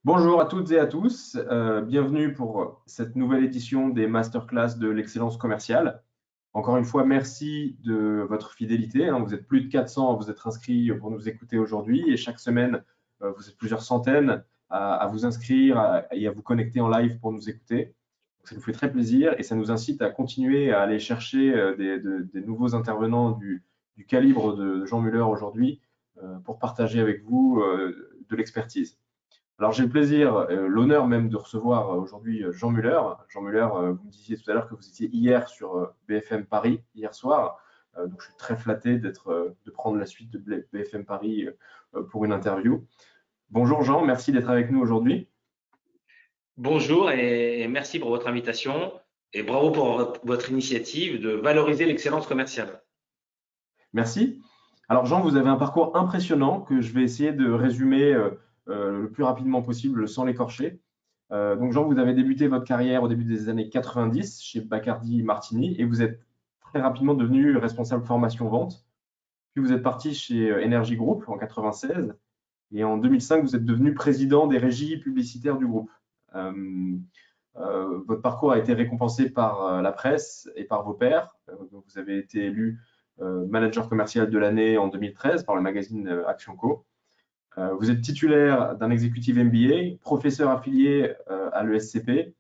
Bonjour à toutes et à tous, bienvenue pour cette nouvelle édition des masterclass de l'excellence commerciale. Encore une fois, merci de votre fidélité, hein. Vous êtes plus de 400 à vous être inscrits pour nous écouter aujourd'hui et chaque semaine, vous êtes plusieurs centaines à vous inscrire et à vous connecter en live pour nous écouter. Donc, ça nous fait très plaisir et ça nous incite à continuer à aller chercher des nouveaux intervenants du calibre de Jean Muller aujourd'hui pour partager avec vous de l'expertise. Alors, j'ai le plaisir, l'honneur même de recevoir aujourd'hui Jean Muller. Jean Muller, vous me disiez tout à l'heure que vous étiez hier sur BFM Paris, hier soir. Donc, je suis très flatté de prendre la suite de BFM Paris pour une interview. Bonjour Jean, merci d'être avec nous aujourd'hui. Bonjour et merci pour votre invitation et bravo pour votre initiative de valoriser l'excellence commerciale. Merci. Alors Jean, vous avez un parcours impressionnant que je vais essayer de résumer le plus rapidement possible sans l'écorcher. Donc Jean, vous avez débuté votre carrière au début des années 90 chez Bacardi Martini et vous êtes très rapidement devenu responsable formation vente. Puis vous êtes parti chez Energy Group en 96 et en 2005, vous êtes devenu président des régies publicitaires du groupe. Euh, Votre parcours a été récompensé par la presse et par vos pairs. Donc vous avez été élu manager commercial de l'année en 2013 par le magazine Action Co. Vous êtes titulaire d'un exécutif MBA, professeur affilié à l'ESCP.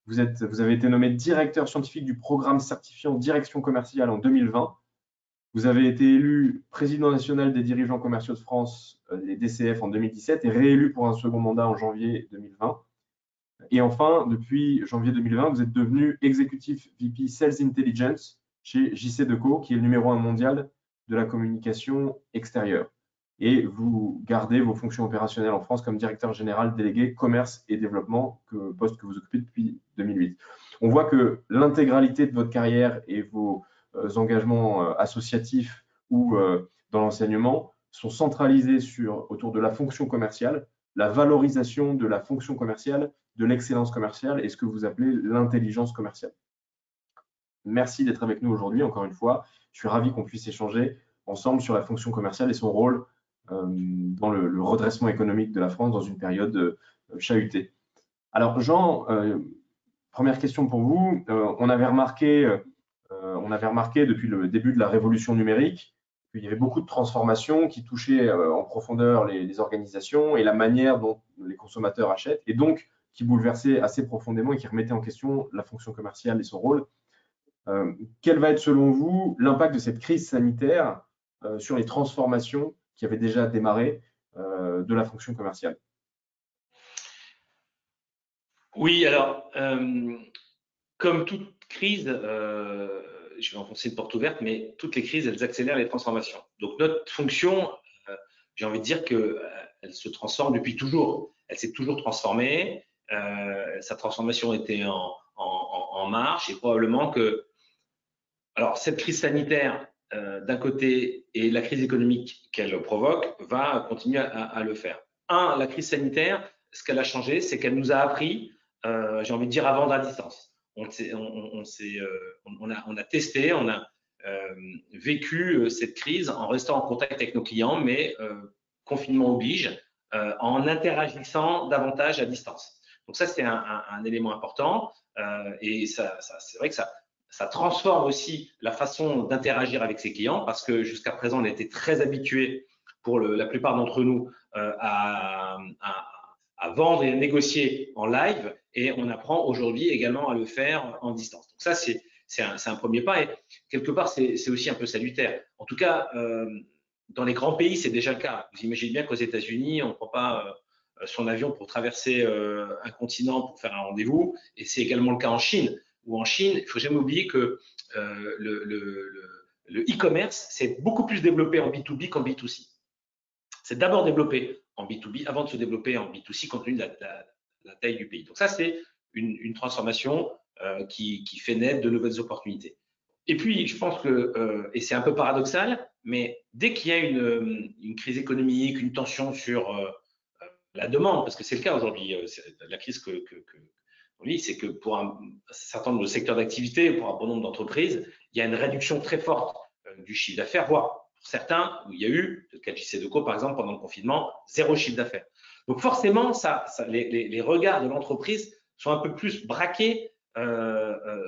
Vous avez été nommé directeur scientifique du programme certifiant direction commerciale en 2020. Vous avez été élu président national des dirigeants commerciaux de France, les DCF, en 2017 et réélu pour un second mandat en janvier 2020. Et enfin, depuis janvier 2020, vous êtes devenu exécutif VP Sales Intelligence chez JC Deco, qui est le numéro 1 mondial de la communication extérieure. Et vous gardez vos fonctions opérationnelles en France comme directeur général délégué commerce et développement, poste que vous occupez depuis 2008. On voit que l'intégralité de votre carrière et vos engagements associatifs ou dans l'enseignement sont centralisés autour de la fonction commerciale, la valorisation de la fonction commerciale, de l'excellence commerciale et ce que vous appelez l'intelligence commerciale. Merci d'être avec nous aujourd'hui, encore une fois. Je suis ravi qu'on puisse échanger ensemble sur la fonction commerciale et son rôle dans le redressement économique de la France dans une période chahutée. Alors Jean, première question pour vous. On avait remarqué depuis le début de la révolution numérique qu'il y avait beaucoup de transformations qui touchaient en profondeur les organisations et la manière dont les consommateurs achètent, et donc qui bouleversaient assez profondément et qui remettaient en question la fonction commerciale et son rôle. Quel va être selon vous l'impact de cette crise sanitaire sur les transformations qui avaient déjà démarré de la fonction commerciale? Oui, alors, comme toute crise, je vais enfoncer une porte ouverte, mais toutes les crises, elles accélèrent les transformations. Donc notre fonction, j'ai envie de dire qu'elle se transforme depuis toujours. Elle s'est toujours transformée. Sa transformation était en marche et probablement que, alors cette crise sanitaire d'un côté et la crise économique qu'elle provoque va continuer à le faire. La crise sanitaire, ce qu'elle a changé, c'est qu'elle nous a appris, j'ai envie de dire, à vendre à distance. On a testé, on a vécu cette crise en restant en contact avec nos clients, mais confinement oblige, en interagissant davantage à distance. Donc ça, c'est un élément important et c'est vrai que ça transforme aussi la façon d'interagir avec ses clients parce que jusqu'à présent, on était très habitués, pour la plupart d'entre nous, à vendre et à négocier en live et on apprend aujourd'hui également à le faire en distance. Donc ça, c'est un premier pas et quelque part, c'est aussi un peu salutaire. En tout cas, dans les grands pays, c'est déjà le cas. Vous imaginez bien qu'aux États-Unis, on ne prend pas son avion pour traverser un continent pour faire un rendez-vous et c'est également le cas en Chine. Ou en Chine, il ne faut jamais oublier que le e-commerce s'est beaucoup plus développé en B2B qu'en B2C. C'est d'abord développé en B2B avant de se développer en B2C compte tenu de la taille du pays. Donc ça, c'est une transformation qui fait naître de nouvelles opportunités. Et puis, je pense que, et c'est un peu paradoxal, mais dès qu'il y a une crise économique, une tension sur la demande, parce que c'est le cas aujourd'hui, la crise que on lit, c'est que pour un certain nombre de secteurs d'activité, pour un bon nombre d'entreprises, il y a une réduction très forte du chiffre d'affaires, voire pour certains, où il y a eu, le cas de JCDecaux par exemple, pendant le confinement, 0 chiffre d'affaires. Donc forcément, les regards de l'entreprise sont un peu plus braqués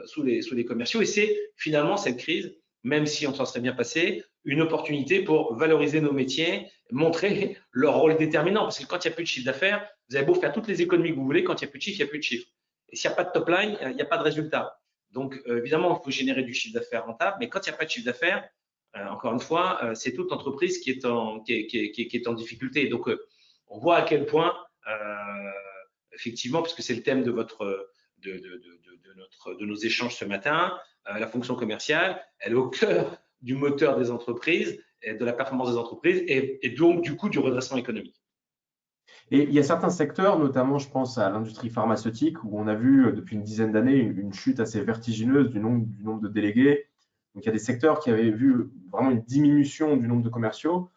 sous les commerciaux. Et c'est finalement cette crise, même si on s'en serait bien passé, une opportunité pour valoriser nos métiers, montrer leur rôle déterminant. Parce que quand il n'y a plus de chiffre d'affaires, vous avez beau faire toutes les économies que vous voulez, quand il n'y a plus de chiffre, il n'y a plus de chiffre. Et s'il n'y a pas de top line, il n'y a pas de résultat. Donc évidemment, il faut générer du chiffre d'affaires rentable, mais quand il n'y a pas de chiffre d'affaires, encore une fois, c'est toute entreprise qui est en difficulté. Donc on voit à quel point, effectivement, puisque c'est le thème de nos échanges ce matin, la fonction commerciale, elle est au cœur du moteur des entreprises, et de la performance des entreprises et donc du coup du redressement économique. Et il y a certains secteurs, notamment je pense à l'industrie pharmaceutique, où on a vu depuis une dizaine d'années une chute assez vertigineuse du nombre de délégués. Donc il y a des secteurs qui avaient vu vraiment une diminution du nombre de commerciaux.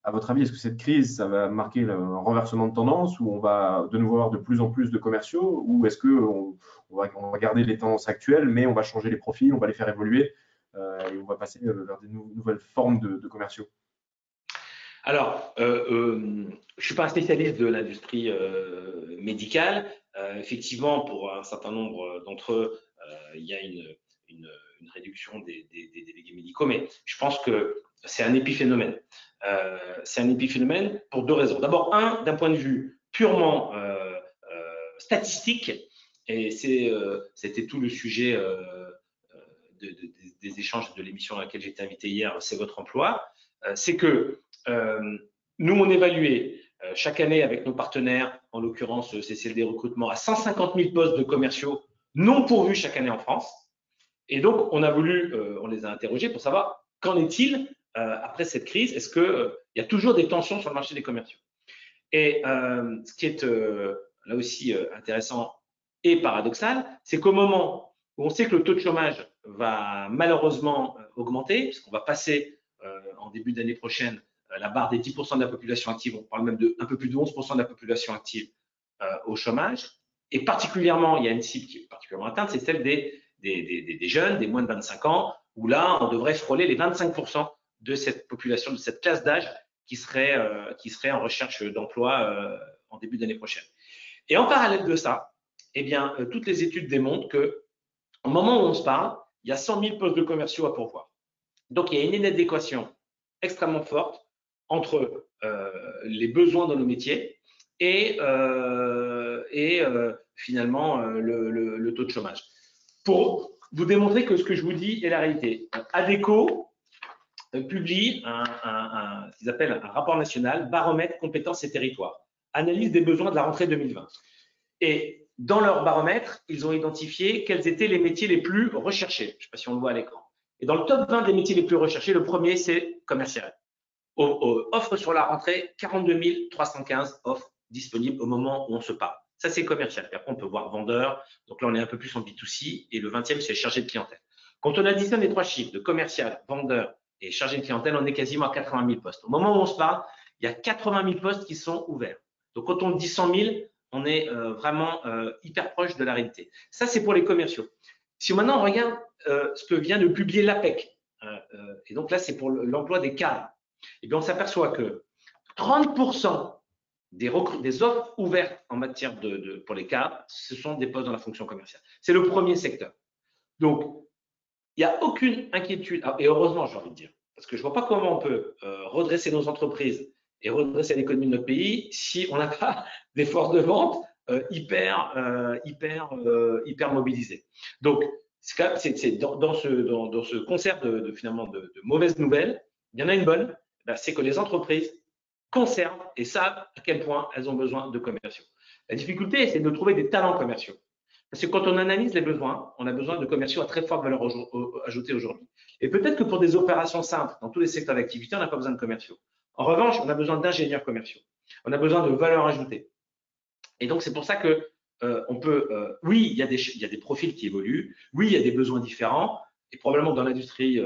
À votre avis, est-ce que cette crise, ça va marquer un renversement de tendance, où on va de nouveau avoir de plus en plus de commerciaux, ou est-ce qu'on va garder les tendances actuelles, mais on va changer les profils, on va les faire évoluer, et on va passer vers des nouvelles formes de commerciaux? Alors, je ne suis pas un spécialiste de l'industrie médicale. Effectivement, pour un certain nombre d'entre eux, il y a une réduction des délégués médicaux, mais je pense que c'est un épiphénomène. C'est un épiphénomène pour 2 raisons. D'abord, d'un point de vue purement statistique, et c'était tout le sujet des échanges de l'émission à laquelle j'étais invité hier, c'est votre emploi, c'est que nous, on évaluait chaque année avec nos partenaires, en l'occurrence CCLD Recrutement, à 150 000 postes de commerciaux non pourvus chaque année en France. Et donc, on les a interrogés pour savoir qu'en est-il après cette crise. Est-ce qu'il y a toujours des tensions sur le marché des commerciaux? Et ce qui est là aussi intéressant et paradoxal, c'est qu'au moment où on sait que le taux de chômage va malheureusement augmenter, puisqu'on va passer en début d'année prochaine la barre des 10% de la population active, on parle même de un peu plus de 11% de la population active au chômage, et particulièrement, il y a une cible qui est particulièrement atteinte, c'est celle des jeunes, des moins de 25 ans, où là, on devrait frôler les 25% de cette population, de cette classe d'âge qui serait en recherche d'emploi en début d'année prochaine. Et en parallèle de ça, eh bien, toutes les études démontrent que au moment où on se parle, il y a 100 000 postes de commerciaux à pourvoir. Donc, il y a une inadéquation extrêmement forte entre les besoins dans nos métiers et finalement le taux de chômage. Pour vous démontrer que ce que je vous dis est la réalité, ADECO publie ce qu'ils appellent un rapport national, baromètre compétences et territoires, analyse des besoins de la rentrée 2020. Et dans leur baromètre, ils ont identifié quels étaient les métiers les plus recherchés. Je ne sais pas si on le voit à l'écran. Et dans le top 20 des métiers les plus recherchés, le premier, c'est commercial. Offre sur la rentrée, 42 315 offres disponibles au moment où on se parle. Ça, c'est commercial. Et après, on peut voir vendeur. Donc là, on est un peu plus en B2C. Et le 20e, c'est chargé de clientèle. Quand on additionne les 3 chiffres de commercial, vendeur et chargé de clientèle, on est quasiment à 80 000 postes. Au moment où on se parle, il y a 80 000 postes qui sont ouverts. Donc, quand on dit 100 000, on est vraiment hyper proche de la réalité. Ça, c'est pour les commerciaux. Si maintenant on regarde ce que vient de publier l'APEC, et donc là, c'est pour l'emploi des cadres, et bien on s'aperçoit que 30% des offres ouvertes en matière pour les cadres, ce sont des postes dans la fonction commerciale. C'est le premier secteur. Donc, il n'y a aucune inquiétude, et heureusement, j'ai envie de dire, parce que je ne vois pas comment on peut redresser nos entreprises et redresser l'économie de notre pays si on n'a pas des forces de vente hyper mobilisées. Donc, c'est dans ce concert finalement de mauvaises nouvelles, il y en a une bonne, c'est que les entreprises conservent et savent à quel point elles ont besoin de commerciaux. La difficulté, c'est de trouver des talents commerciaux. Parce que quand on analyse les besoins, on a besoin de commerciaux à très forte valeur ajoutée aujourd'hui. Et peut-être que pour des opérations simples, dans tous les secteurs d'activité, on n'a pas besoin de commerciaux. En revanche, on a besoin d'ingénieurs commerciaux. On a besoin de valeur ajoutée. Et donc, c'est pour ça que oui, il y a des profils qui évoluent. Oui, il y a des besoins différents. Et probablement dans l'industrie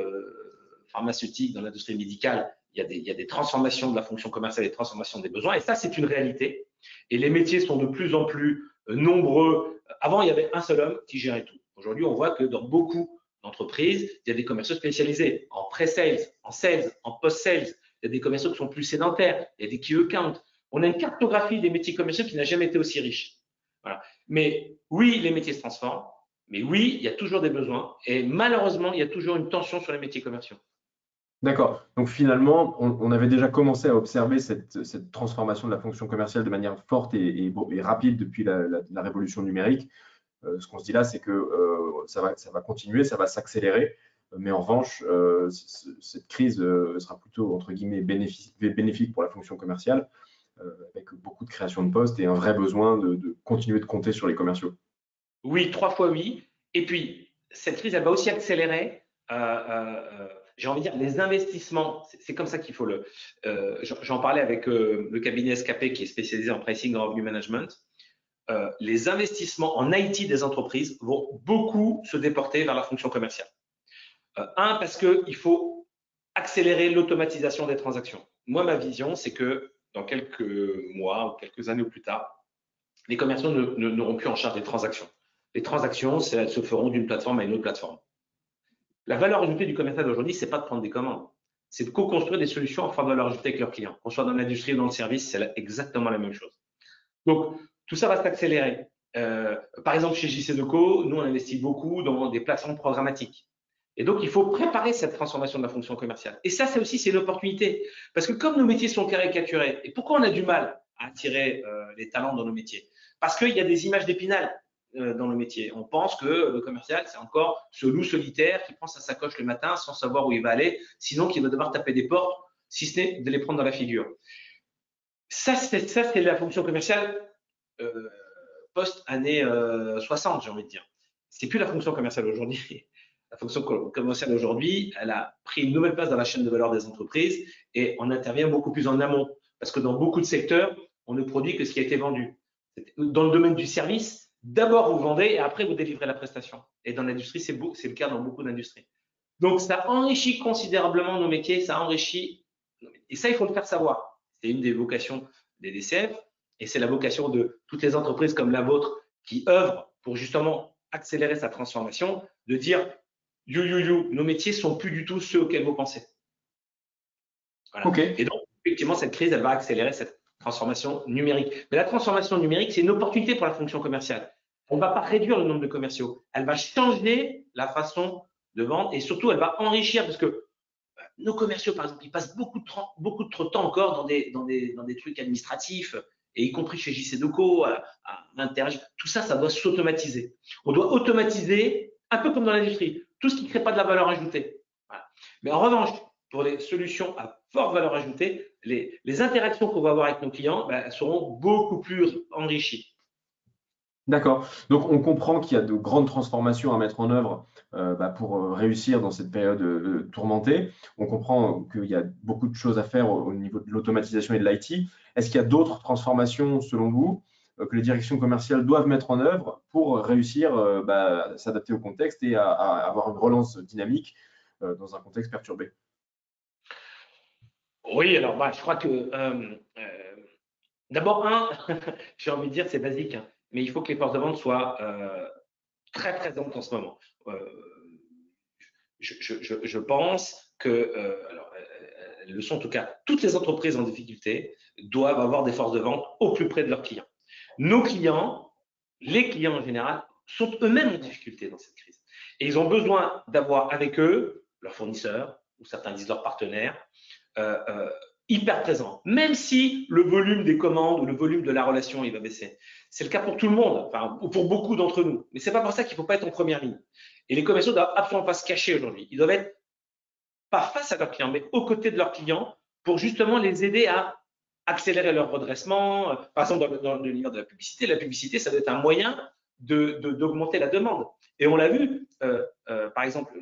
pharmaceutique, dans l'industrie médicale, il y a des transformations de la fonction commerciale, des transformations des besoins. Et ça, c'est une réalité. Et les métiers sont de plus en plus nombreux. Avant, il y avait un seul homme qui gérait tout. Aujourd'hui, on voit que dans beaucoup d'entreprise, il y a des commerciaux spécialisés en pré-sales, en sales, en post-sales. Il y a des commerciaux qui sont plus sédentaires, il y a des key accounts. On a une cartographie des métiers commerciaux qui n'a jamais été aussi riche. Voilà. Mais oui, les métiers se transforment, mais oui, il y a toujours des besoins et malheureusement, il y a toujours une tension sur les métiers commerciaux. D'accord. Donc finalement, on avait déjà commencé à observer cette transformation de la fonction commerciale de manière forte et rapide depuis la révolution numérique. Ce qu'on se dit là, c'est que ça va continuer, ça va s'accélérer. Mais en revanche, cette crise sera plutôt, entre guillemets, bénéfique pour la fonction commerciale, avec beaucoup de création de postes et un vrai besoin de continuer de compter sur les commerciaux. Oui, 3 fois oui. Et puis, cette crise, elle va aussi accélérer, j'ai envie de dire, les investissements. C'est comme ça qu'il faut le… j'en parlais avec le cabinet SKP qui est spécialisé en pricing et revenue management. Les investissements en IT des entreprises vont beaucoup se déporter vers la fonction commerciale. Parce qu'il faut accélérer l'automatisation des transactions. Moi, ma vision, c'est que dans quelques mois ou quelques années ou plus tard, les commerciaux n'auront plus en charge des transactions. Les transactions, elles se feront d'une plateforme à une autre plateforme. La valeur ajoutée du commercial aujourd'hui, c'est pas de prendre des commandes, c'est de co-construire des solutions en forte valeur ajoutée avec leurs clients. Qu'on soit dans l'industrie ou dans le service, c'est exactement la même chose. Donc, tout ça va s'accélérer. Par exemple, chez JC Deco, nous, on investit beaucoup dans des plateformes programmatiques. Et donc, il faut préparer cette transformation de la fonction commerciale. Et ça, c'est une opportunité. Parce que comme nos métiers sont caricaturés, et pourquoi on a du mal à attirer les talents dans nos métiers? Parce qu'il y a des images d'Épinal dans le métier. On pense que le commercial, c'est encore ce loup solitaire qui prend sa sacoche le matin sans savoir où il va aller, sinon qu'il va devoir taper des portes, si ce n'est de les prendre dans la figure. Ça, c'est la fonction commerciale post-année 60, j'ai envie de dire. C'est plus la fonction commerciale aujourd'hui. La fonction commerciale aujourd'hui, elle a pris une nouvelle place dans la chaîne de valeur des entreprises et on intervient beaucoup plus en amont. Parce que dans beaucoup de secteurs, on ne produit que ce qui a été vendu. Dans le domaine du service, d'abord vous vendez et après vous délivrez la prestation. Et dans l'industrie, c'est le cas dans beaucoup d'industries. Donc ça enrichit considérablement nos métiers, ça enrichit. Et ça, il faut le faire savoir. C'est une des vocations des DCF et c'est la vocation de toutes les entreprises comme la vôtre qui œuvrent pour justement accélérer sa transformation, de dire nos métiers sont plus du tout ceux auxquels vous pensez. Voilà. Okay. Et donc, effectivement, cette crise, elle va accélérer cette transformation numérique. Mais la transformation numérique, c'est une opportunité pour la fonction commerciale. On ne va pas réduire le nombre de commerciaux. Elle va changer la façon de vendre et surtout, elle va enrichir parce que nos commerciaux, par exemple, ils passent beaucoup de trop de temps encore dans des trucs administratifs, et y compris chez JC Deco, à interagir. Tout ça, ça doit s'automatiser. On doit automatiser, un peu comme dans l'industrie, tout ce qui ne crée pas de la valeur ajoutée. Voilà. Mais en revanche, pour les solutions à forte valeur ajoutée, les interactions qu'on va avoir avec nos clients seront beaucoup plus enrichies. D'accord. Donc, on comprend qu'il y a de grandes transformations à mettre en œuvre pour réussir dans cette période tourmentée. On comprend qu'il y a beaucoup de choses à faire au niveau de l'automatisation et de l'IT. Est-ce qu'il y a d'autres transformations, selon vous, que les directions commerciales doivent mettre en œuvre pour réussir à s'adapter au contexte et à avoir une relance dynamique dans un contexte perturbé? Oui, alors je crois que d'abord, j'ai envie de dire, c'est basique, hein, mais il faut que les forces de vente soient très présentes en ce moment. Je pense que, alors, elles le sont en tout cas, toutes les entreprises en difficulté doivent avoir des forces de vente au plus près de leurs clients. Nos clients, les clients en général, sont eux-mêmes en difficulté dans cette crise. Et ils ont besoin d'avoir avec eux leurs fournisseurs, ou certains disent leurs partenaires, hyper présents, même si le volume des commandes ou le volume de la relation il va baisser. C'est le cas pour tout le monde, enfin, ou pour beaucoup d'entre nous. Mais c'est pas pour ça qu'il ne faut pas être en première ligne. Et les commerciaux ne doivent absolument pas se cacher aujourd'hui. Ils doivent être pas face à leurs clients, mais aux côtés de leurs clients pour justement les aider à accélérer leur redressement. Par exemple, dans l'univers de la publicité, ça doit être un moyen d'augmenter la demande. Et on l'a vu, par exemple,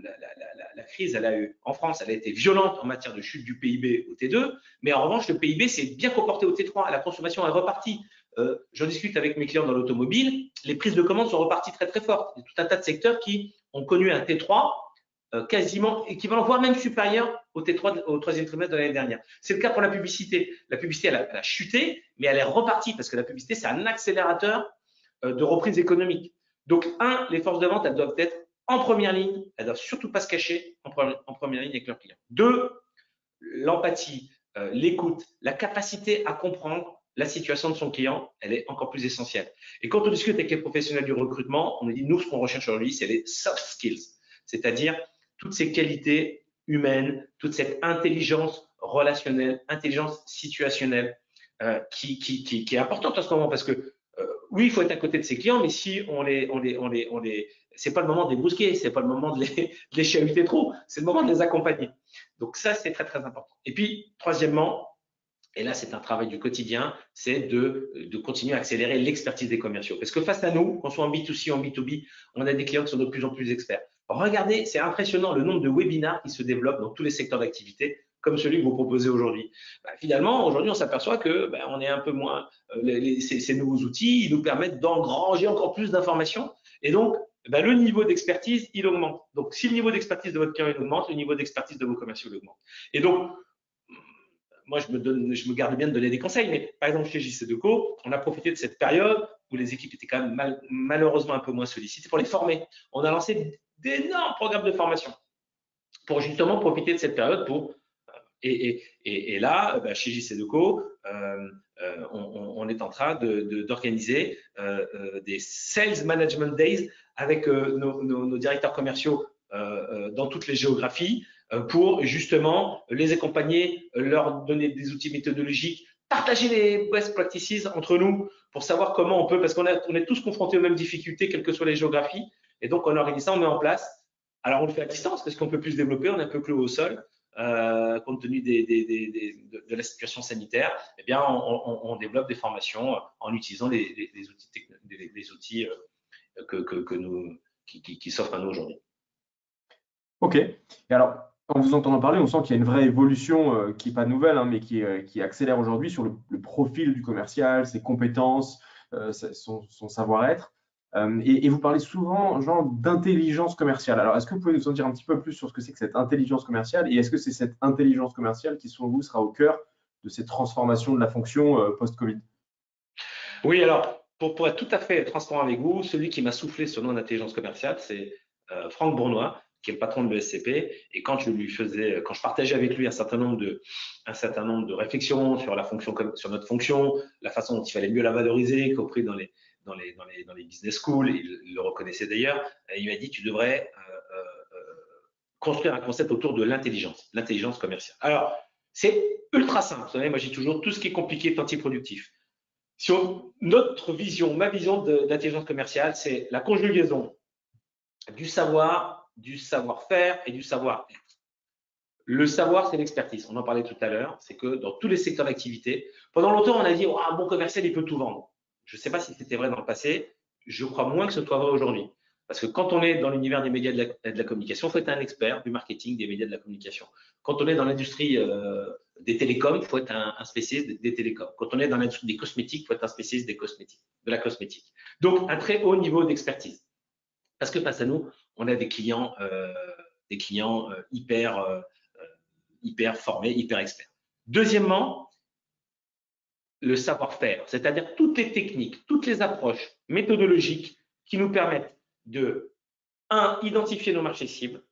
la crise, elle a eu, en France, elle a été violente en matière de chute du PIB au T2, mais en revanche, le PIB s'est bien comporté au T3. La consommation est repartie. Je discute avec mes clients dans l'automobile, les prises de commandes sont reparties très très fortes. Il y a tout un tas de secteurs qui ont connu un T3 quasiment équivalent, voire même supérieur au T3 au troisième trimestre de l'année dernière. C'est le cas pour la publicité. La publicité, elle a chuté, mais elle est repartie parce que la publicité, c'est un accélérateur de reprise économique. Donc, les forces de vente, elles doivent être en première ligne, elles ne doivent surtout pas se cacher en première ligne avec leurs clients. 2, l'empathie, l'écoute, la capacité à comprendre la situation de son client, elle est encore plus essentielle. Et quand on discute avec les professionnels du recrutement, on nous dit, nous, ce qu'on recherche aujourd'hui, c'est les soft skills, c'est-à-dire toutes ces qualités humaines, toute cette intelligence relationnelle, intelligence situationnelle qui est importante en ce moment parce que oui, il faut être à côté de ses clients, mais si c'est pas le moment de les brusquer, c'est pas le moment de les chahuter trop, c'est le moment de les accompagner. Donc ça, c'est très très important. Et puis troisièmement, et là c'est un travail du quotidien, c'est de continuer à accélérer l'expertise des commerciaux. Parce que face à nous, qu'on soit en B2C ou en B2B, on a des clients qui sont de plus en plus experts. Regardez, c'est impressionnant le nombre de webinars qui se développent dans tous les secteurs d'activité, comme celui que vous proposez aujourd'hui. Finalement, aujourd'hui, on s'aperçoit que on est un peu moins. Ces nouveaux outils, ils nous permettent d'engranger encore plus d'informations. Et donc, le niveau d'expertise, il augmente. Donc, si le niveau d'expertise de votre client il augmente, le niveau d'expertise de vos commerciaux il augmente. Et donc, moi, je me garde bien de donner des conseils, mais par exemple, chez JC2Co, on a profité de cette période où les équipes étaient quand même malheureusement un peu moins sollicitées pour les former. On a lancé d'énormes programmes de formation pour justement profiter de cette période pour et là, chez JC2Co, on est en train d'organiser des Sales Management Days avec nos directeurs commerciaux dans toutes les géographies pour justement les accompagner, leur donner des outils méthodologiques, partager les best practices entre nous pour savoir comment on peut, parce qu'on est tous confrontés aux mêmes difficultés, quelles que soient les géographies. Et donc, on organise ça, on met en place. Alors, on le fait à distance parce qu'on peut plus se développer, on est un peu clos au sol. Compte tenu de la situation sanitaire, eh bien, on développe des formations en utilisant les outils qui s'offrent à nous aujourd'hui. Ok. Et alors, en vous entendant parler, on sent qu'il y a une vraie évolution qui n'est pas nouvelle, hein, mais qui accélère aujourd'hui sur le profil du commercial, ses compétences, son savoir-être. Et vous parlez souvent, genre, d'intelligence commerciale. Alors, est-ce que vous pouvez nous en dire un petit peu plus sur ce que c'est que cette intelligence commerciale et est-ce que c'est cette intelligence commerciale qui, selon vous, sera au cœur de cette transformation de la fonction post-Covid? Oui, alors, pour être tout à fait transparent avec vous, celui qui m'a soufflé ce nom d'intelligence commerciale, c'est Franck Bournois, qui est le patron de l'ESCP. Et quand je partageais avec lui un certain nombre de réflexions sur sur notre fonction, la façon dont il fallait mieux la valoriser, y compris dans les business schools, il le reconnaissait d'ailleurs, il m'a dit tu devrais construire un concept autour de l'intelligence commerciale. Alors, c'est ultra simple. Vous savez, moi, j'ai toujours tout ce qui est compliqué est antiproductif. Notre vision, ma vision de l'intelligence commerciale, c'est la conjugaison du savoir, du savoir-faire et du savoir-être. Le savoir, c'est l'expertise. On en parlait tout à l'heure. C'est que dans tous les secteurs d'activité, pendant longtemps, on a dit un bon commercial, il peut tout vendre. Je ne sais pas si c'était vrai dans le passé. Je crois moins que ce soit vrai aujourd'hui. Parce que quand on est dans l'univers des médias de la communication, il faut être un expert du marketing, des médias de la communication. Quand on est dans l'industrie des télécoms, il faut être un spécialiste des télécoms. Quand on est dans l'industrie des cosmétiques, il faut être un spécialiste de la cosmétique. Donc, un très haut niveau d'expertise. Parce que face à nous, on a des clients hyper formés, hyper experts. Deuxièmement, le savoir-faire, c'est-à-dire toutes les techniques, toutes les approches méthodologiques qui nous permettent de, identifier nos marchés cibles,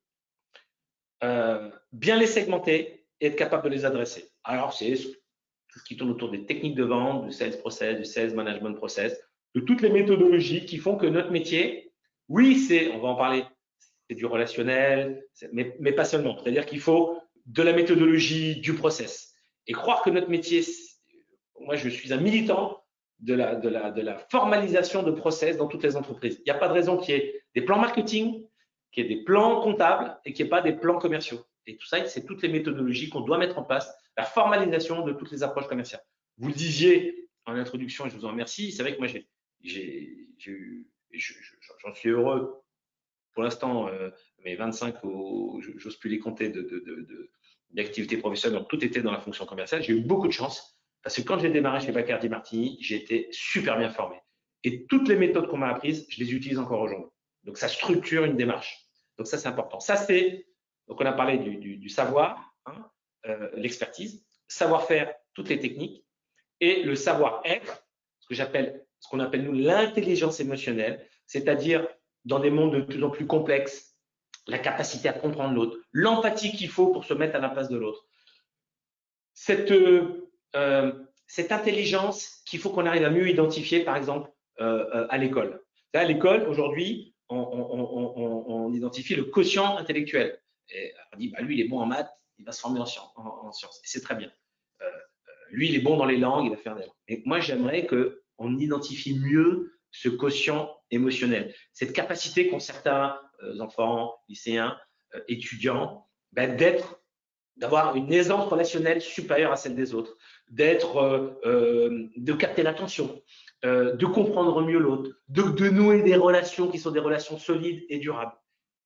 bien les segmenter et être capable de les adresser. Alors, c'est tout ce qui tourne autour des techniques de vente, du sales process, du sales management process, de toutes les méthodologies qui font que notre métier, oui, on va en parler, c'est du relationnel, mais pas seulement. C'est-à-dire qu'il faut de la méthodologie, du process. Et croire que notre métier, moi, je suis un militant de la formalisation de process dans toutes les entreprises. Il n'y a pas de raison qu'il y ait des plans marketing, qu'il y ait des plans comptables et qu'il n'y ait pas des plans commerciaux. Et tout ça, c'est toutes les méthodologies qu'on doit mettre en place, la formalisation de toutes les approches commerciales. Vous le disiez en introduction et je vous en remercie. C'est vrai que moi, j'en suis heureux. Pour l'instant, mes 25, j'ose plus les compter d'activités professionnelles, donc tout était dans la fonction commerciale. J'ai eu beaucoup de chance parce que quand j'ai démarré chez Bacardi Martini, j'ai été super bien formé. Et toutes les méthodes qu'on m'a apprises, je les utilise encore aujourd'hui. Donc, ça structure une démarche. Donc, ça, c'est important. Donc on a parlé du savoir, hein, l'expertise, savoir-faire, toutes les techniques, et le savoir-être, ce qu'on appelle nous l'intelligence émotionnelle, c'est-à-dire dans des mondes de plus en plus complexes, la capacité à comprendre l'autre, l'empathie qu'il faut pour se mettre à la place de l'autre. Cette intelligence qu'il faut qu'on arrive à mieux identifier, par exemple, à l'école. À l'école, aujourd'hui, on identifie le quotient intellectuel. Et on dit, bah, lui, il est bon en maths, il va se former en sciences. Et c'est très bien. Lui, il est bon dans les langues, il va faire des langues. Et moi, j'aimerais qu'on identifie mieux ce quotient émotionnel, cette capacité qu'ont certains enfants, lycéens, étudiants, ben, d'avoir une aisance relationnelle supérieure à celle des autres, de capter l'attention, de comprendre mieux l'autre, de nouer des relations qui sont des relations solides et durables.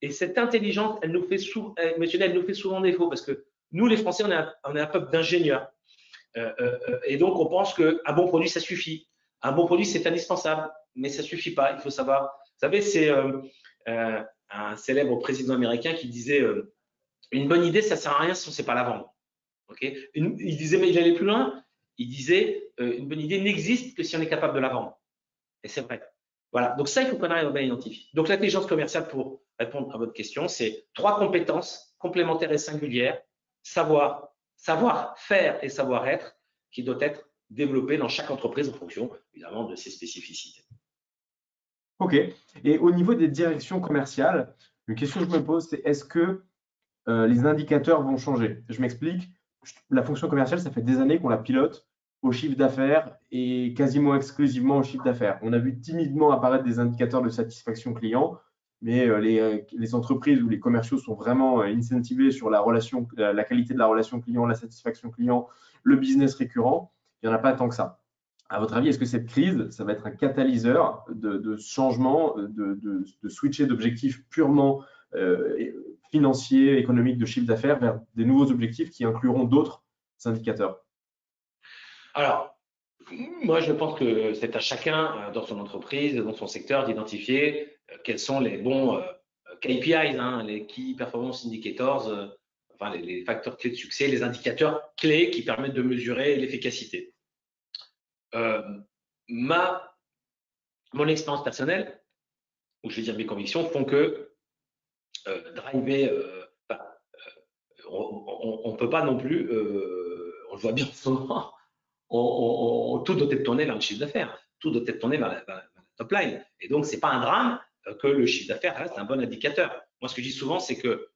Et cette intelligence, émotionnelle, elle nous fait souvent défaut parce que nous, les Français, on est un peuple d'ingénieurs. Et donc, on pense qu'un bon produit, ça suffit. Un bon produit, c'est indispensable, mais ça suffit pas. Il faut savoir. Vous savez, c'est un célèbre président américain qui disait une bonne idée, ça sert à rien si on ne sait pas la vendre. Okay, il disait, mais il allait plus loin. Il disait une bonne idée n'existe que si on est capable de la vendre. Et c'est vrai. Voilà. Donc ça, il faut qu'on arrive à bien identifier. Donc l'intelligence commerciale, pour répondre à votre question, c'est 3 compétences complémentaires et singulières, savoir faire et savoir-être, qui doit être développé dans chaque entreprise en fonction, évidemment, de ses spécificités. Ok. Et au niveau des directions commerciales, une question que je me pose, c'est est-ce que les indicateurs vont changer? Je m'explique. La fonction commerciale, ça fait des années qu'on la pilote au chiffre d'affaires et quasiment exclusivement au chiffre d'affaires. On a vu timidement apparaître des indicateurs de satisfaction client, mais les entreprises ou les commerciaux sont vraiment incentivés sur la qualité de la relation client, la satisfaction client, le business récurrent. Il n'y en a pas tant que ça. À votre avis, est-ce que cette crise, ça va être un catalyseur de changement, de switcher d'objectifs purement financiers, économiques, de chiffre d'affaires vers des nouveaux objectifs qui incluront d'autres indicateurs? Alors, moi, je pense que c'est à chacun dans son entreprise, dans son secteur, d'identifier quels sont les bons KPIs, hein, les Key Performance Indicators, enfin les facteurs clés de succès, les indicateurs clés qui permettent de mesurer l'efficacité. Mon expérience personnelle, ou je vais dire mes convictions, font que on ne peut pas non plus, on le voit bien souvent, tout doit être tourné vers le chiffre d'affaires, tout doit être tourné vers la top line. Et donc, ce n'est pas un drame que le chiffre d'affaires reste un bon indicateur. Moi, ce que je dis souvent, c'est que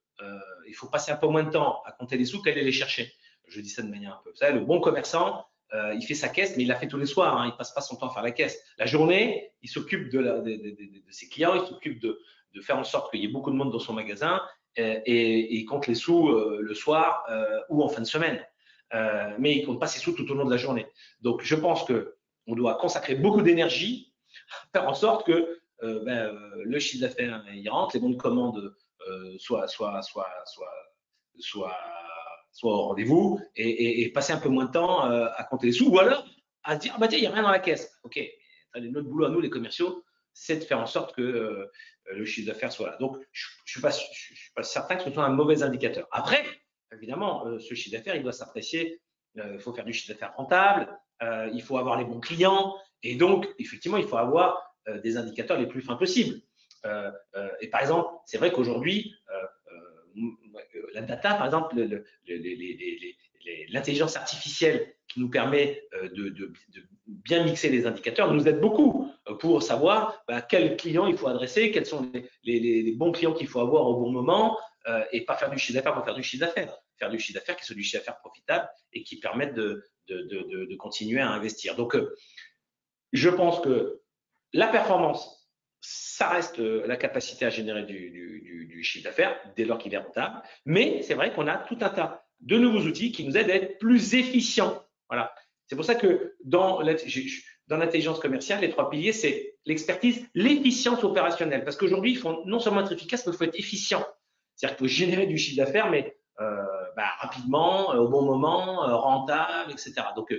il faut passer un peu moins de temps à compter les sous qu'à aller les chercher. Je dis ça de manière un peu. Vous savez, le bon commerçant, il fait sa caisse, mais il la fait tous les soirs. Hein, il ne passe pas son temps à faire la caisse. La journée, il s'occupe de ses clients, il s'occupe de faire en sorte qu'il y ait beaucoup de monde dans son magasin et il compte les sous le soir ou en fin de semaine. Mais il ne compte pas ses sous tout au long de la journée. Donc, je pense qu'on doit consacrer beaucoup d'énergie à faire en sorte que le chiffre d'affaires il rentre, les bons de commande soient au rendez-vous et passer un peu moins de temps à compter les sous ou alors à se dire ah bah tiens, il n'y a rien dans la caisse. Ok, notre boulot à nous, les commerciaux, c'est de faire en sorte que le chiffre d'affaires soit là. Donc, je ne suis pas certain que ce soit un mauvais indicateur. Après, évidemment, ce chiffre d'affaires, il doit s'apprécier. Il faut faire du chiffre d'affaires rentable, il faut avoir les bons clients, et donc, effectivement, il faut avoir des indicateurs les plus fins possibles. Et par exemple, c'est vrai qu'aujourd'hui, la data, par exemple, l'intelligence artificielle qui nous permet de bien mixer les indicateurs nous aide beaucoup pour savoir quels clients il faut adresser, quels sont les bons clients qu'il faut avoir au bon moment et pas faire du chiffre d'affaires pour faire du chiffre d'affaires. Faire du chiffre d'affaires qui soit du chiffre d'affaires profitable et qui permette de continuer à investir. Donc, je pense que la performance, ça reste la capacité à générer du chiffre d'affaires dès lors qu'il est rentable. Mais c'est vrai qu'on a tout un tas de nouveaux outils qui nous aident à être plus efficients. Voilà. C'est pour ça que dans l'intelligence commerciale, les 3 piliers, c'est l'expertise, l'efficience opérationnelle. Parce qu'aujourd'hui, il faut non seulement être efficace, mais il faut être efficient. C'est-à-dire qu'il faut générer du chiffre d'affaires, mais rapidement, au bon moment, rentable, etc. Donc,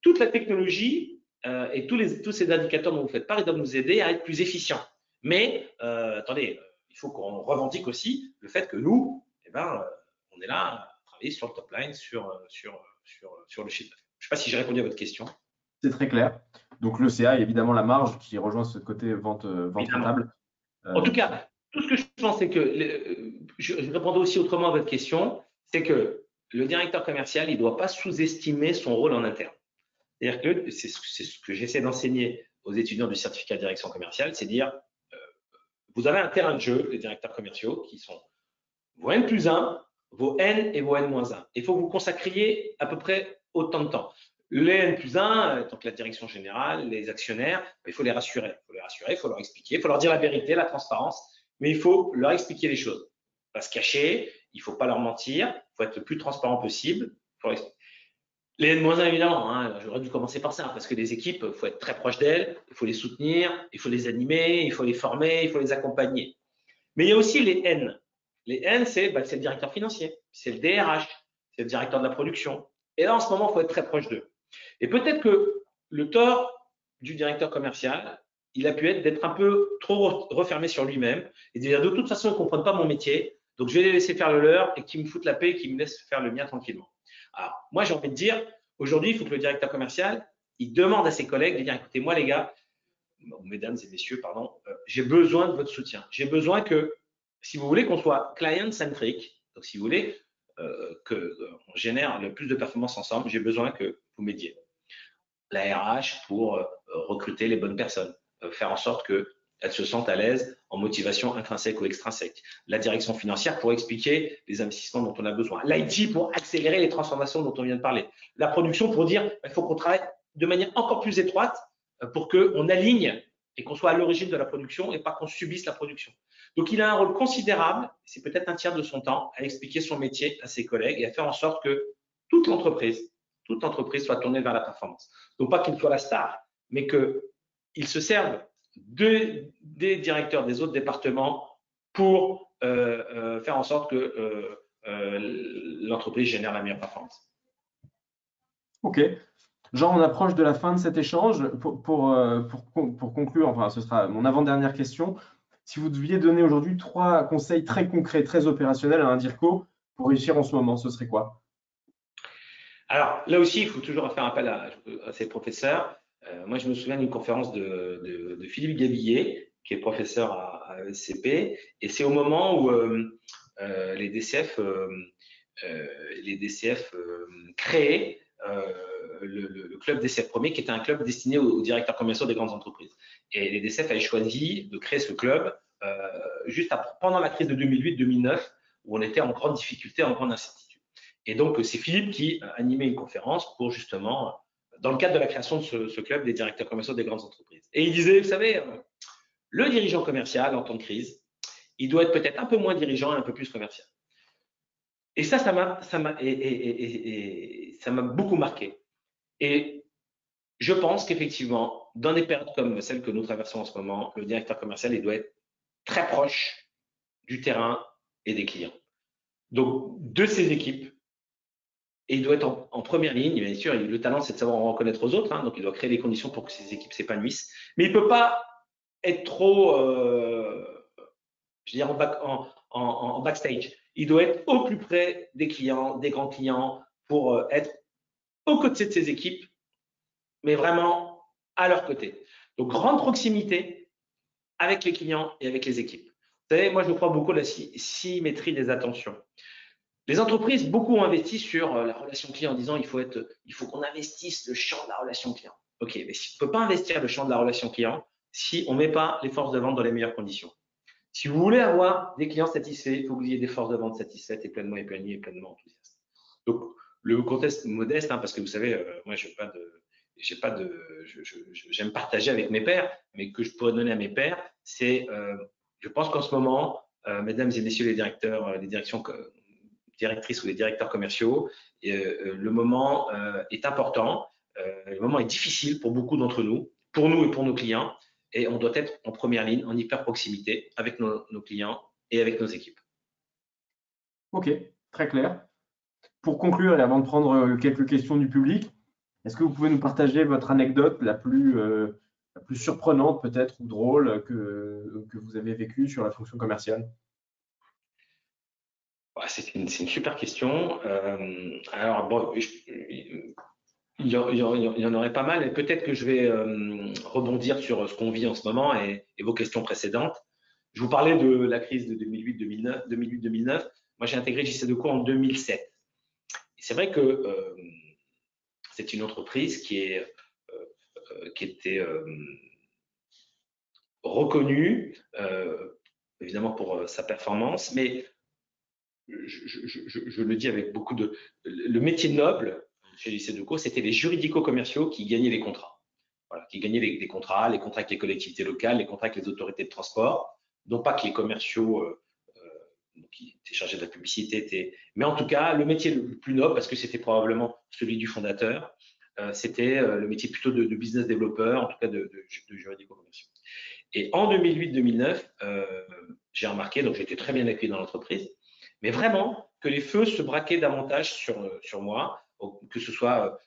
toute la technologie et tous ces indicateurs dont vous faites part, ils doivent nous aider à être plus efficients. Mais attendez, il faut qu'on revendique aussi le fait que nous, on est là à travailler sur le top line, sur le chiffre d'affaires. Je ne sais pas si j'ai répondu à votre question. C'est très clair. Donc le CA et évidemment la marge qui rejoint ce côté vente rentable. En tout cas, Tout ce que je pense, c'est que, je répondrai aussi autrement à votre question, c'est que le directeur commercial, il ne doit pas sous-estimer son rôle en interne. C'est-à-dire que c'est ce que j'essaie d'enseigner aux étudiants du certificat de direction commerciale, c'est dire, vous avez un terrain de jeu, les directeurs commerciaux, qui sont vos N+1, vos N et vos N-1. Il faut que vous consacriez à peu près autant de temps. Les N+1, donc la direction générale, les actionnaires, il faut les rassurer. Il faut leur expliquer, il faut leur dire la vérité, la transparence, mais il faut leur expliquer les choses. Pas se cacher, il ne faut pas leur mentir, il faut être le plus transparent possible. Les N-1, évidemment, hein, j'aurais dû commencer par ça, parce que les équipes, il faut être très proche d'elles, il faut les soutenir, il faut les animer, il faut les former, il faut les accompagner. Mais il y a aussi les N. Les N, c'est le directeur financier, c'est le DRH, c'est le directeur de la production. Et là, en ce moment, il faut être très proche d'eux. Et peut-être que le tort du directeur commercial, il a pu être d'être un peu trop refermé sur lui-même et de dire de toute façon, ils ne comprennent pas mon métier, donc je vais les laisser faire le leur et qu'ils me foutent la paix et qu'ils me laissent faire le mien tranquillement. Alors, moi, j'ai envie de dire, aujourd'hui, il faut que le directeur commercial, il demande à ses collègues de dire, écoutez, moi, les gars, mesdames et messieurs, pardon, j'ai besoin de votre soutien. J'ai besoin que, si vous voulez qu'on soit client-centric, donc si vous voulez qu'on génère le plus de performances ensemble, j'ai besoin que vous m'aidiez. La RH pour recruter les bonnes personnes, faire en sorte qu'elles se sentent à l'aise en motivation intrinsèque ou extrinsèque. La direction financière pour expliquer les investissements dont on a besoin. L'IT pour accélérer les transformations dont on vient de parler. La production pour dire qu'il faut qu'on travaille de manière encore plus étroite pour qu'on aligne et qu'on soit à l'origine de la production et pas qu'on subisse la production. Donc, il a un rôle considérable, c'est peut-être un tiers de son temps, à expliquer son métier à ses collègues et à faire en sorte que toute l'entreprise soit tournée vers la performance. Donc, pas qu'il soit la star, mais qu'il se serve des directeurs des autres départements pour faire en sorte que l'entreprise génère la meilleure performance. Ok. Jean, on approche de la fin de cet échange. Pour conclure, enfin, ce sera mon avant-dernière question. Si vous deviez donner aujourd'hui 3 conseils très concrets, très opérationnels à un DIRCO pour réussir en ce moment, ce serait quoi? Alors, là aussi, il faut toujours faire appel à ses professeurs. Moi, je me souviens d'une conférence de Philippe Gabillet, qui est professeur à ESCP, et c'est au moment où les DCF créaient le club DCF Premier, qui était un club destiné aux directeurs commerciaux des grandes entreprises. Et les DCF avaient choisi de créer ce club juste pendant la crise de 2008-2009, où on était en grande difficulté, en grande incertitude. Et donc, c'est Philippe qui animait une conférence pour justement, dans le cadre de la création de ce club des directeurs commerciaux des grandes entreprises. Et il disait, vous savez, le dirigeant commercial en temps de crise, il doit être peut-être un peu moins dirigeant et un peu plus commercial. Et ça m'a beaucoup marqué. Et je pense qu'effectivement, dans des périodes comme celle que nous traversons en ce moment, le directeur commercial, il doit être très proche du terrain et des clients. Donc, de ses équipes, et il doit être en première ligne. Bien sûr, le talent, c'est de savoir en reconnaître aux autres. Hein, donc, il doit créer les conditions pour que ses équipes s'épanouissent. Mais il ne peut pas être trop, je veux dire, en backstage. Il doit être au plus près des clients, des grands clients, pour être aux côtés de ses équipes, mais vraiment à leur côté. Donc, grande proximité avec les clients et avec les équipes. Vous savez, moi, je crois beaucoup à la symétrie des attentions. Les entreprises, beaucoup ont investi sur la relation client en disant il faut qu'on investisse le champ de la relation client. OK, mais on ne peut pas investir le champ de la relation client si on ne met pas les forces de vente dans les meilleures conditions. Si vous voulez avoir des clients satisfaits, il faut que vous ayez des forces de vente satisfaites et pleinement épanouies et pleinement enthousiastes. Donc, le contexte modeste, hein, parce que vous savez, moi, j'aime partager avec mes pairs, mais que je pourrais donner à mes pairs, c'est, je pense qu'en ce moment, mesdames et messieurs les directeurs, les directrices ou les directeurs commerciaux, le moment est important, le moment est difficile pour beaucoup d'entre nous, pour nous et pour nos clients, et on doit être en première ligne, en hyper proximité avec nos clients et avec nos équipes. Ok, très clair. Pour conclure et avant de prendre quelques questions du public, est-ce que vous pouvez nous partager votre anecdote la plus surprenante peut-être ou drôle que vous avez vécue sur la fonction commerciale? C'est une super question. Alors, bon, il y en aurait pas mal, et peut-être que je vais rebondir sur ce qu'on vit en ce moment et vos questions précédentes. Je vous parlais de la crise de 2008-2009. Moi, j'ai intégré JC-Deco en 2007. Et c'est vrai que c'est une entreprise qui était reconnue, évidemment pour sa performance, mais je le dis avec beaucoup de… Le métier noble chez JC-Deco, c'était les juridico-commerciaux qui gagnaient les contrats. Voilà, qui gagnaient des contrats, les contrats avec les collectivités locales, les contrats avec les autorités de transport. Non pas que les commerciaux qui étaient chargés de la publicité étaient… Mais en tout cas, le métier le plus noble, parce que c'était probablement celui du fondateur, c'était le métier plutôt de business développeur, en tout cas de juridico-commerciaux. Et en 2008-2009, j'ai remarqué, donc j'étais très bien accueilli dans l'entreprise, mais vraiment que les feux se braquaient davantage sur moi, que ce soit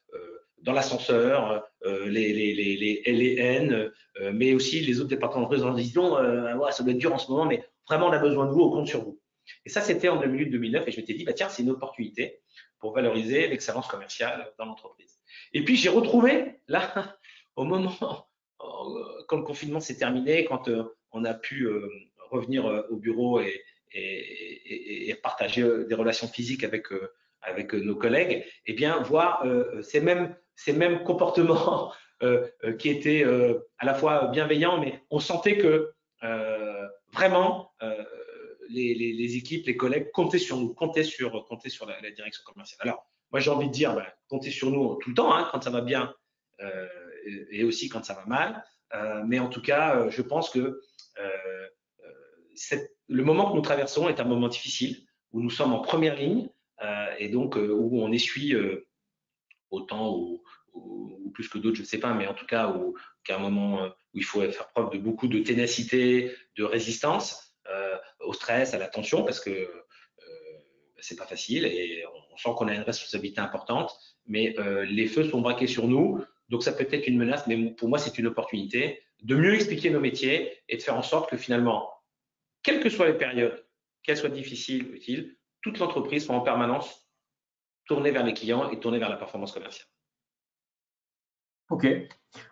dans l'ascenseur, les LN, mais aussi les autres départements de en disant ouais, ça doit être dur en ce moment, mais vraiment on a besoin de vous, on compte sur vous. Et ça, c'était en 2008-2009, et je m'étais dit, bah, tiens, c'est une opportunité pour valoriser l'excellence commerciale dans l'entreprise. Et puis j'ai retrouvé, là, au moment, quand le confinement s'est terminé, quand on a pu revenir au bureau et partager des relations physiques avec nos collègues, eh bien, voir ces mêmes comportements qui étaient à la fois bienveillants, mais on sentait que vraiment les équipes, les collègues comptaient sur nous, comptaient sur la direction commerciale. Alors, moi, j'ai envie de dire, comptez sur nous tout le temps, hein, quand ça va bien et aussi quand ça va mal. Mais en tout cas, je pense que le moment que nous traversons est un moment difficile, où nous sommes en première ligne et donc où on essuie autant ou plus que d'autres, je ne sais pas, mais en tout cas, qu'à un moment où il faut faire preuve de beaucoup de ténacité, de résistance au stress, à la tension, parce que c'est pas facile et on sent qu'on a une responsabilité importante, mais les feux sont braqués sur nous, donc ça peut être une menace, mais pour moi, c'est une opportunité de mieux expliquer nos métiers et de faire en sorte que finalement, quelles que soient les périodes, qu'elles soient difficiles ou utiles, toute l'entreprise soit en permanence tournée vers les clients et tournée vers la performance commerciale. Ok.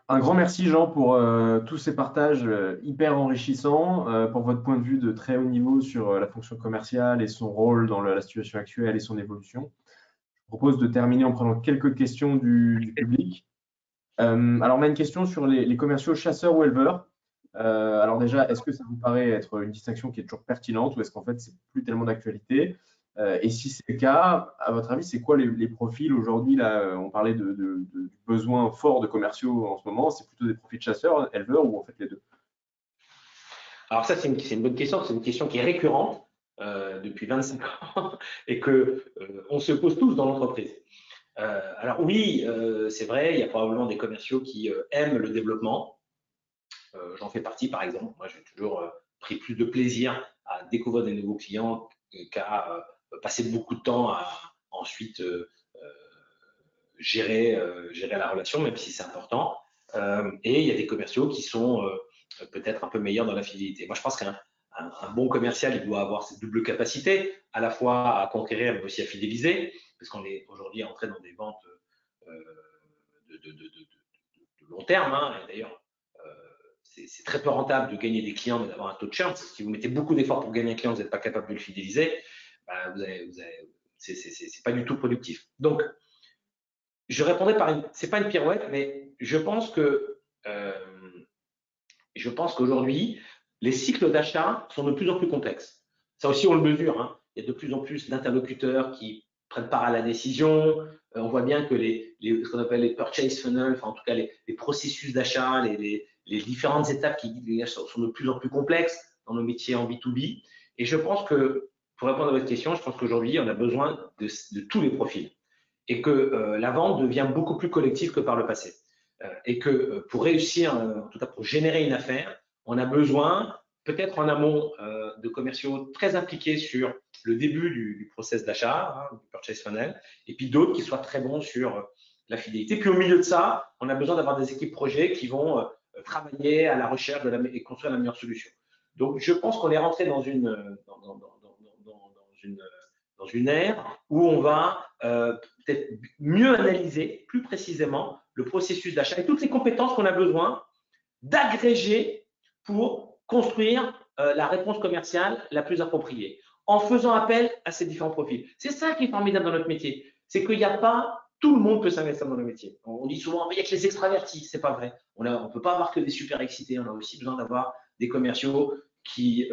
Un grand merci, Jean, pour tous ces partages hyper enrichissants, pour votre point de vue de très haut niveau sur la fonction commerciale et son rôle dans la situation actuelle et son évolution. Je propose de terminer en prenant quelques questions du public. Alors, on a une question sur les commerciaux chasseurs ou éleveurs. Alors déjà, est-ce que ça vous paraît être une distinction qui est toujours pertinente ou est-ce qu'en fait, c'est plus tellement d'actualité? Et si c'est le cas, à votre avis, c'est quoi les profils aujourd'hui? Là, on parlait du besoin fort de commerciaux en ce moment. C'est plutôt des profils de chasseurs, éleveurs ou en fait les deux? Alors ça, c'est une bonne question. C'est une question qui est récurrente depuis 25 ans et que on se pose tous dans l'entreprise. Alors oui, c'est vrai, il y a probablement des commerciaux qui aiment le développement. J'en fais partie, par exemple. Moi, j'ai toujours pris plus de plaisir à découvrir des nouveaux clients qu'à passer beaucoup de temps à ensuite gérer la relation, même si c'est important. Et il y a des commerciaux qui sont peut-être un peu meilleurs dans la fidélité. Moi, je pense qu'un bon commercial, il doit avoir cette double capacité, à la fois à conquérir, mais aussi à fidéliser, parce qu'on est aujourd'hui entré dans des ventes de long terme. Hein. D'ailleurs, c'est très peu rentable de gagner des clients, mais d'avoir un taux de churn. Si vous mettez beaucoup d'efforts pour gagner un client, vous n'êtes pas capable de le fidéliser, c'est pas du tout productif. Donc, je répondrai c'est pas une pirouette, mais je pense qu'aujourd'hui, les cycles d'achat sont de plus en plus complexes. Ça aussi, on le mesure. Hein. Il y a de plus en plus d'interlocuteurs qui prennent part à la décision. On voit bien que ce qu'on appelle les purchase funnels, enfin en tout cas les processus d'achat, les différentes étapes qui guident les achats sont de plus en plus complexes dans nos métiers en B2B. Et je pense que, pour répondre à votre question, je pense qu'aujourd'hui, on a besoin de tous les profils et que la vente devient beaucoup plus collective que par le passé. Et que pour réussir, en tout cas pour générer une affaire, on a besoin, peut-être en amont, de commerciaux très impliqués sur le début du process d'achat, hein, du purchase funnel, et puis d'autres qui soient très bons sur la fidélité. Puis au milieu de ça, on a besoin d'avoir des équipes projets qui vont travailler à la recherche et construire la meilleure solution. Donc, je pense qu'on est rentré dans une ère où on va peut-être mieux analyser plus précisément le processus d'achat et toutes les compétences qu'on a besoin d'agréger pour construire la réponse commerciale la plus appropriée, en faisant appel à ces différents profils. C'est ça qui est formidable dans notre métier, c'est qu'il n'y a pas, tout le monde peut s'investir dans le métier. On dit souvent, mais il n'y a que les extravertis, c'est pas vrai. On ne peut pas avoir que des super excités, on a aussi besoin d'avoir des commerciaux qui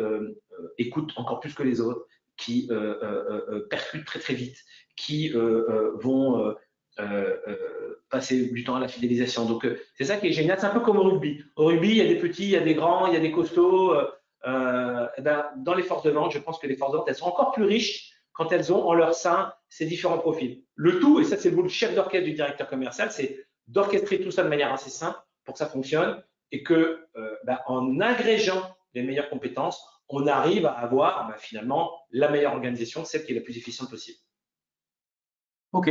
écoutent encore plus que les autres, qui percutent très très vite, qui vont passer du temps à la fidélisation. Donc c'est ça qui est génial. C'est un peu comme au rugby. Au rugby, il y a des petits, il y a des grands, il y a des costauds. Dans les forces de vente, je pense que les forces de vente, elles sont encore plus riches quand elles ont en leur sein ces différents profils. Le tout, et ça c'est le rôle du chef d'orchestre du directeur commercial, c'est d'orchestrer tout ça de manière assez simple pour que ça fonctionne et que en agrégeant les meilleures compétences, on arrive à avoir finalement la meilleure organisation, celle qui est la plus efficiente possible. Ok.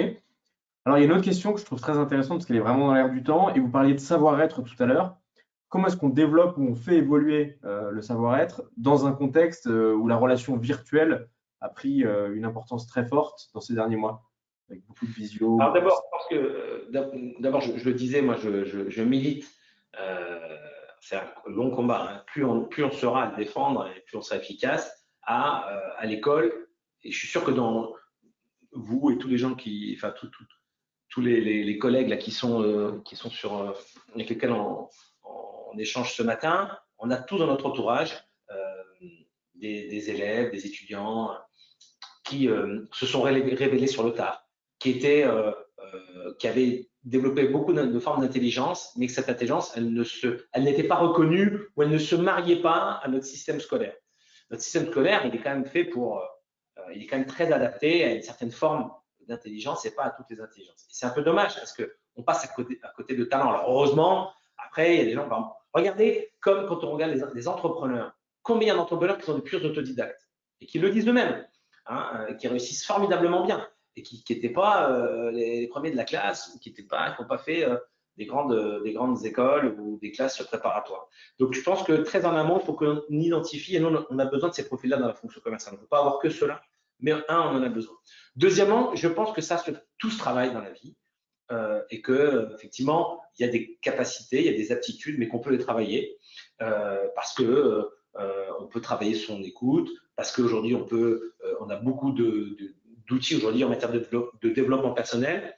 Alors, il y a une autre question que je trouve très intéressante parce qu'elle est vraiment dans l'air du temps. Et vous parliez de savoir-être tout à l'heure. Comment est-ce qu'on développe ou on fait évoluer le savoir-être dans un contexte où la relation virtuelle a pris une importance très forte dans ces derniers mois, avec beaucoup de visio? Alors d'abord, parce que d'abord, je le disais, moi, je milite. C'est un long combat. Hein. Plus on sera à le défendre et plus on sera efficace à l'école. Et je suis sûr que dans vous et tous les gens qui, enfin, tous les collègues là qui sont sur avec lesquels on échange ce matin, on a tous dans notre entourage des élèves, des étudiants qui se sont révélés sur le tard, qui avaient développé beaucoup de formes d'intelligence, mais que cette intelligence, elle n'était pas reconnue ou elle ne se mariait pas à notre système scolaire. Notre système scolaire, il est quand même fait il est quand même très adapté à une certaine forme d'intelligence et pas à toutes les intelligences. C'est un peu dommage parce qu'on passe à côté de talents. Alors heureusement, après, il y a des gens, par exemple, regardez comme quand on regarde les entrepreneurs, combien d'entrepreneurs qui sont des purs autodidactes et qui le disent eux-mêmes, hein, qui réussissent formidablement bien et qui n'étaient pas les premiers de la classe ou qui n'ont pas fait des grandes écoles ou des classes préparatoires. Donc, je pense que très en amont, il faut qu'on identifie, et nous, on a besoin de ces profils-là dans la fonction commerciale. On ne peut pas avoir que cela, mais on en a besoin. Deuxièmement, je pense que tout se travaille dans la vie et que effectivement, il y a des capacités, il y a des aptitudes, mais qu'on peut les travailler parce que on peut travailler son écoute, parce qu'aujourd'hui, on a beaucoup d'outils aujourd'hui en matière de développement personnel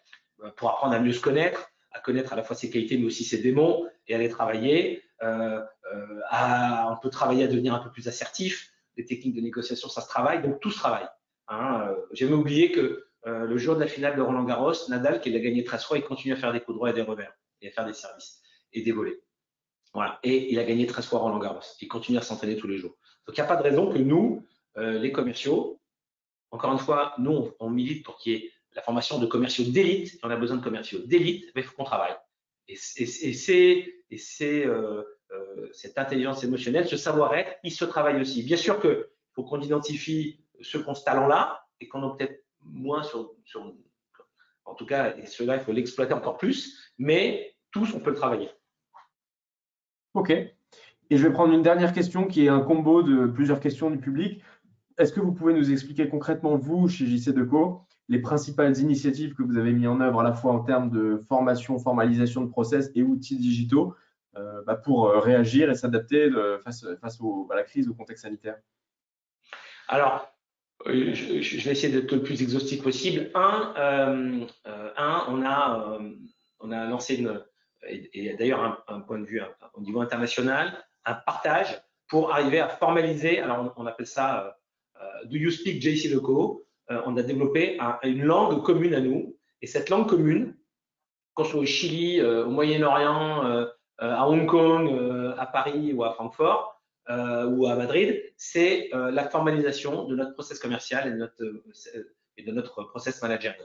pour apprendre à mieux se connaître, à connaître à la fois ses qualités, mais aussi ses démons, et à les travailler. On peut travailler à devenir un peu plus assertif. Les techniques de négociation, ça se travaille, donc tout se travaille. Hein. J'ai même oublié que le jour de la finale de Roland-Garros, Nadal, qui l'a gagné 13 fois, il continue à faire des coups droits et des revers, et à faire des services, et des volets. Voilà. Et il a gagné 13 fois Roland-Garros. Il continue à s'entraîner tous les jours. Donc, il n'y a pas de raison que nous, les commerciaux, encore une fois, nous, on milite pour qu'il y ait la formation de commerciaux d'élite. Et on a besoin de commerciaux d'élite, mais il faut qu'on travaille. Et cette intelligence émotionnelle, ce savoir-être, il se travaille aussi. Bien sûr qu'il faut qu'on identifie ceux qui ont ce talent-là et qu'on a peut-être moins en tout cas, et cela, il faut l'exploiter encore plus, mais tous, on peut le travailler. Ok. Et je vais prendre une dernière question qui est un combo de plusieurs questions du public. Est-ce que vous pouvez nous expliquer concrètement, vous, chez JC Deco, les principales initiatives que vous avez mises en œuvre à la fois en termes de formation, formalisation de process et outils digitaux pour réagir et s'adapter face à la crise, au contexte sanitaire? Alors, je vais essayer d'être le plus exhaustif possible. On a lancé et d'ailleurs un point de vue au niveau international, un partage pour arriver à formaliser. Alors, on appelle ça Do You Speak JC Deco? On a développé une langue commune à nous. Et cette langue commune, qu'on soit au Chili, au Moyen-Orient, à Hong Kong, à Paris ou à Francfort, ou à Madrid, c'est la formalisation de notre process commercial et de notre process managérial.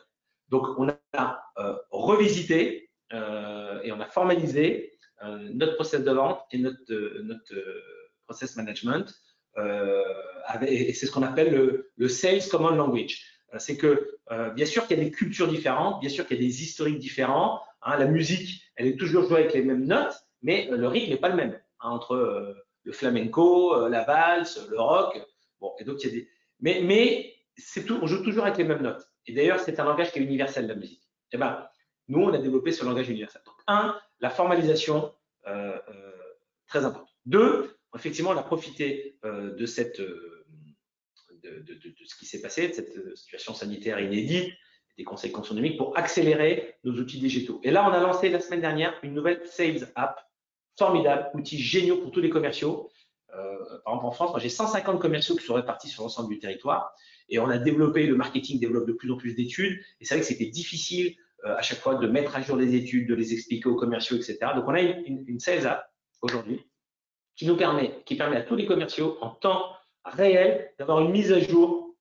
Donc, on a revisité et on a formalisé notre process de vente et notre process management. Et c'est ce qu'on appelle le Sales Common Language. C'est que, bien sûr qu'il y a des cultures différentes, bien sûr qu'il y a des historiques différents. Hein, la musique, elle est toujours jouée avec les mêmes notes, mais le rythme n'est pas le même hein, entre le flamenco, la valse, le rock. Bon, et donc il y a des. Mais c'est tout, on joue toujours avec les mêmes notes. Et d'ailleurs, c'est un langage qui est universel, la musique. Et ben, nous, on a développé ce langage universel. Donc, la formalisation, très importante. 2, effectivement, on a profité de ce qui s'est passé, de cette situation sanitaire inédite, des conséquences économiques, pour accélérer nos outils digitaux. Et là, on a lancé la semaine dernière une nouvelle Sales App, formidable, outil géniaux pour tous les commerciaux. Par exemple, en France, moi, j'ai 150 commerciaux qui sont répartis sur l'ensemble du territoire. Et on a développé, le marketing développe de plus en plus d'études. Et c'est vrai que c'était difficile à chaque fois de mettre à jour les études, de les expliquer aux commerciaux, etc. Donc, on a une Sales App aujourd'hui qui permet à tous les commerciaux en temps réel d'avoir une mise à jour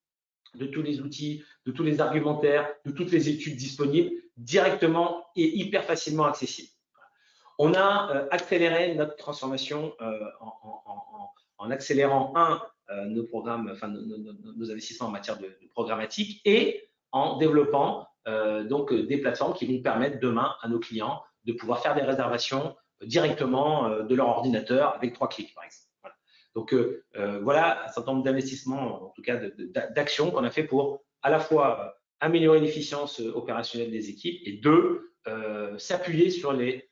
de tous les outils, de tous les argumentaires, de toutes les études disponibles directement et hyper facilement accessibles. On a accéléré notre transformation en accélérant nos programmes, enfin nos investissements en matière de programmatique et en développant donc des plateformes qui vont permettre demain à nos clients de pouvoir faire des réservations directement de leur ordinateur avec 3 clics par exemple. Voilà. Donc voilà un certain nombre d'investissements, en tout cas d'actions qu'on a fait pour à la fois améliorer l'efficience opérationnelle des équipes et s'appuyer sur les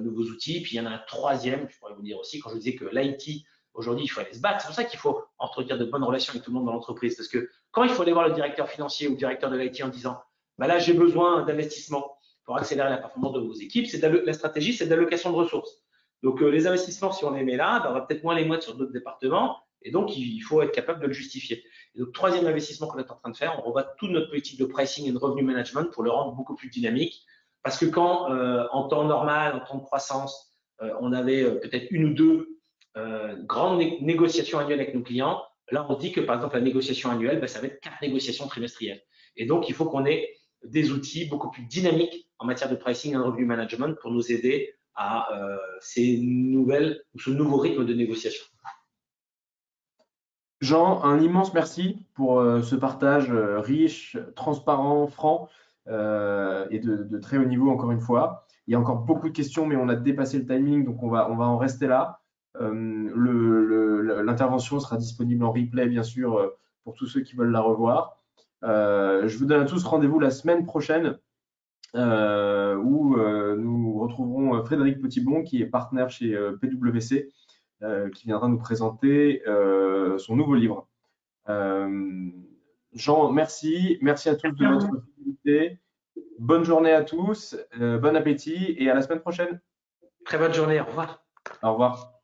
nouveaux outils. Puis il y en a un troisième, je pourrais vous dire aussi, quand je vous disais que l'IT, aujourd'hui, il faut aller se battre. C'est pour ça qu'il faut entretenir de bonnes relations avec tout le monde dans l'entreprise. Parce que quand il faut aller voir le directeur financier ou le directeur de l'IT en disant bah là, j'ai besoin d'investissement pour accélérer la performance de vos équipes, la stratégie, c'est d'allocation de ressources. Donc, les investissements, si on les met là, on va peut-être moins les mettre sur d'autres départements. Et donc, il faut être capable de le justifier. Et donc, troisième investissement qu'on est en train de faire, on revoit toute notre politique de pricing et de revenue management pour le rendre beaucoup plus dynamique. Parce que quand, en temps normal, en temps de croissance, on avait peut-être une ou deux grandes négociations annuelles avec nos clients, là, on dit que, par exemple, la négociation annuelle, ça va être 4 négociations trimestrielles. Et donc, il faut qu'on ait des outils beaucoup plus dynamiques en matière de pricing et de revenue management pour nous aider à ce nouveau rythme de négociation. Jean, un immense merci pour ce partage riche, transparent, franc et de très haut niveau encore une fois. Il y a encore beaucoup de questions, mais on a dépassé le timing, donc on va en rester là. L'intervention sera disponible en replay, bien sûr, pour tous ceux qui veulent la revoir. Je vous donne à tous rendez-vous la semaine prochaine où nous retrouverons Frédéric Petitbon, qui est partenaire chez PwC, qui viendra nous présenter son nouveau livre. Jean, merci. Merci à tous de votre fidélité. Bonne journée à tous, bon appétit et à la semaine prochaine. Très bonne journée, au revoir. Au revoir.